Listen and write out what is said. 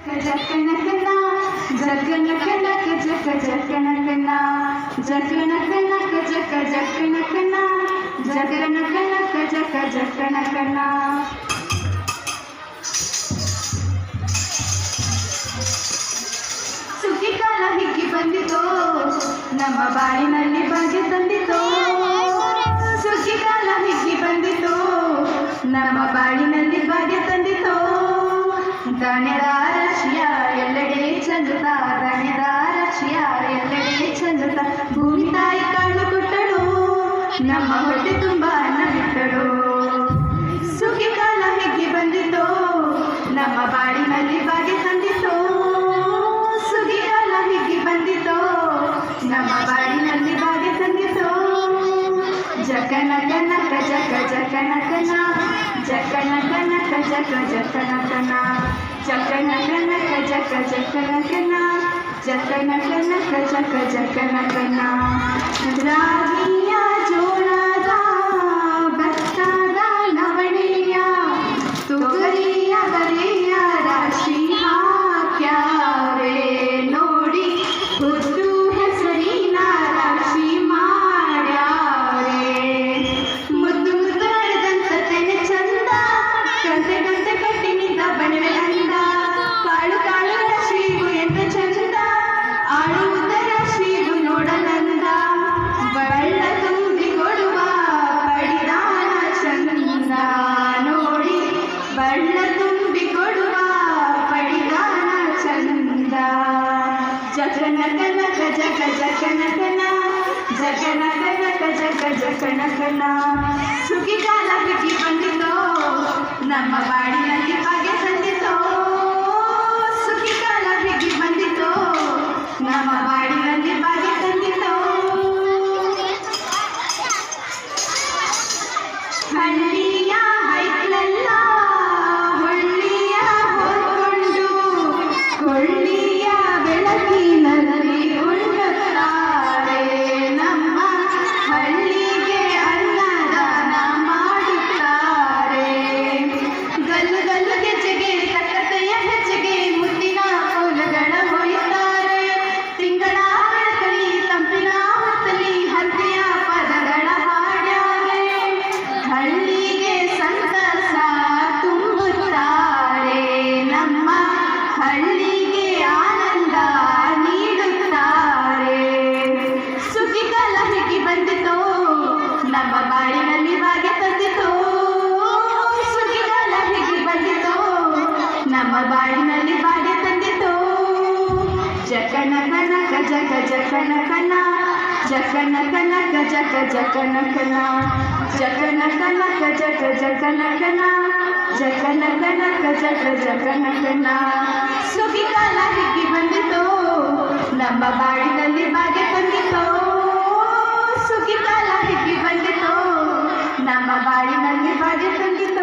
ಜಕ್ಕನಕನ ಜಕ್ಕನಕನಕ ಜಕ್ಕ ಜಕ್ಕನಕನ ಜಕ್ಕನಕನಕ ಜಕ್ಕ ಜಕ್ಕನಕನ ಜಕ್ಕನಕನಕ ಜಕ್ಕ ಜಕ್ಕನಕನ ಸುಗ್ಗಿ ಕಾಲ ಹಿಗ್ಗಿ ಬಂದಿತೋ ನಮ್ಮ ಬಾಳಿನಲ್ಲಿ ಭಾಗ್ಯ ತಂದಿತೋ ಸುಗ್ಗಿ ಕಾಲ ಹಿಗ್ಗಿ ಬಂದಿತೋ ನಮ್ಮ ಬಾಳಿನಲ್ಲಿ ಭಾಗ್ಯ ತಂದಿತೋ ಧಾನ್ಯದ ರಾಶಿಯ ಎಲ್ಲೆಡೆ ಚಂದುತ್ತ ಧಾನ್ಯದ ರಾಶಿಯ ಎಲ್ಲೆಡೆ ಚಂದುತ್ತ ಭೂಮಿ ತಾಯಿ ಕಾಳು ಕೊಟ್ಟಳು ನಮ್ಮ ಹೊಟ್ಟೆ ತುಂಬ ಅನ್ನ ಬಿಟ್ಟಳು ಸುಗ್ಗಿ ಕಾಲ ಹಿಗ್ಗಿ ಬಂದಿತೋ ನಮ್ಮ ಬಾಳಿನಲ್ಲಿ ಭಾಗ್ಯ ತಂದಿತೋ ಸುಗ್ಗಿ ಕಾಲ ಹಿಗ್ಗಿ ಬಂದಿತೋ ನಮ್ಮ ಬಾಳಿನಲ್ಲಿ ಭಾಗ್ಯ ತಂದಿತೋ ಜಕನಕನಕ ಜಕ ಜಕನಕನ ಜಕನಕನಕ ಜಕ ಜಕನಕನ ಜಕನಕನಕ ಜಕ ಜಕನಕನ ಜಕನಕನಕ ಜಕ ಜಕನಕನ ರಾಗಿಯ ಜೋಳದ ಭತ್ತದ ನವಣೆಯ ತೊಗರಿಯ ಬರೆಯ ರಾಶಿ ಹಾಕ್ಯಾರೆ ನೋಡಿ ಹುಟ್ಟು ಹೆಸರಿನ ರಾಶಿ ಮಾಡ್ಯಾರೆ ಮುದ್ದು ಮುದ್ದು ನಡೆದಂತ ತೆನೆ ಚಂದ ಗಂಟೆ ಗಂಟೆ ಕಟ್ಟಿನಿಂದ ಬಣವೆ ಅಂದ ಕಾಳು ಕಾಳು ರಾಶಿಗೂ ಎಂತ ಚಂದ ಆಳುವುದ ರಾಶಿಗೂ ನೋಡಲಂದ ಬಳ್ಳ ತುಂಬಿ ಕೊಡುವ ಪಡಿದಾನ ಚಂದ ನೋಡಿ ಬಳ್ಳ ತುಂಬಿ ಕೊಡುವ ಪಡಿದಾನ ಚಂದ ಜಕನಕನಕ ಜಕ ಜಕನಕನ ಜಕನಕನಕ ಜಕ ಜಕನಕನ ಸುಗ್ಗಿ ಕಾಲ ಹಿಗ್ಗಿ ಬಂದಿತೋ ನಮ್ಮ ಬಾಡಿನಲ್ಲಿ ಭಾಗ್ಯ ತಂದಿತೋ ಸುಗ್ಗಿ ಕಾಲ ಹಿಗ್ಗಿ ಬಂದಿತೋ ನಮ್ಮ ಬಾಡಿನಲ್ಲಿ ಭಾಗ್ಯ ತಂದಿತೋ ಹಳ್ಳಿಯ ಹೈಕ್ಲೆಲ್ಲ ಹೊಳ್ಳಿಯ ಹೊತ್ಕೊಂಡು ಕೊಳ್ಳಿಯ ಬೆಳಕಿನಲ್ಲಿ ಉಣ್ಣುತ್ತಾರೆ ನಮ್ಮ ಹಳ್ಳಿಗೆ ಅನ್ನದಾನ ಮಾಡುತ್ತಾರೆ ಗಲ್ಲು ಗಲ್ಲು ಗೆಜ್ಜೆಗೆ ತಕ್ಕತೆಯ ಹೆಜ್ಜೆಗೆ ಮುತ್ತಿನ ಕೋಲುಗಳ ಹೊಯ್ತಾರೆ ತಿಂಗಳ ಬೆಳಕಲಿ ತಂಪಿನ ಹೊತ್ತಲಿ ಹಂತೆಯ ಪದಗಳ ಹಾಡ್ಯಾರೆ ಹಳ್ಳಿಗೆ ಸಂತಸ ತುಂಬುತ್ತಾರೆ ನಮ್ಮ ಹಳ್ಳಿಗೆ ಆನಂದ ನೀಡುತ್ತಾರೆ ಸುಗ್ಗಿ ಕಾಲ ಹಿಗ್ಗಿ ಬಂದಿತೋ ನಮ್ಮ ಬಾಳಿನಲ್ಲಿ ಭಾಗ್ಯ ತಂದಿತೋ ಸುಗ್ಗಿ ಕಾಲ ಹಿಗ್ಗಿ ಬಂದಿತೋ ನಮ್ಮ ಬಾಳಿನಲ್ಲಿ ಭಾಗ್ಯ ತಂದಿತೋ ಜಕನಕನಕ ಜಕ ಜಕನಕನ ಜಕನಕನಕ ಜಕ ಜಕನಕನ ಜಕನಕನಕ ಜಕ ಜಕನಕನ ಜಕನಕನಕ ಜಕ ಜಕನಕನ ಸುಗ್ಗಿ ಕಾಲ ಹಿಗ್ಗಿ ಬಂದಿತೋ ನಮ್ಮ ಬಾಳಿನಲ್ಲಿ ಭಾಗ್ಯ ತಂದಿತೋ ಸುಗ್ಗಿ ಕಾಲ ಹಿಗ್ಗಿ ಬಂದಿತೋ ನಮ್ಮ ಬಾಳಿನಲ್ಲಿ ಭಾಗ್ಯ ತಂದಿತೋ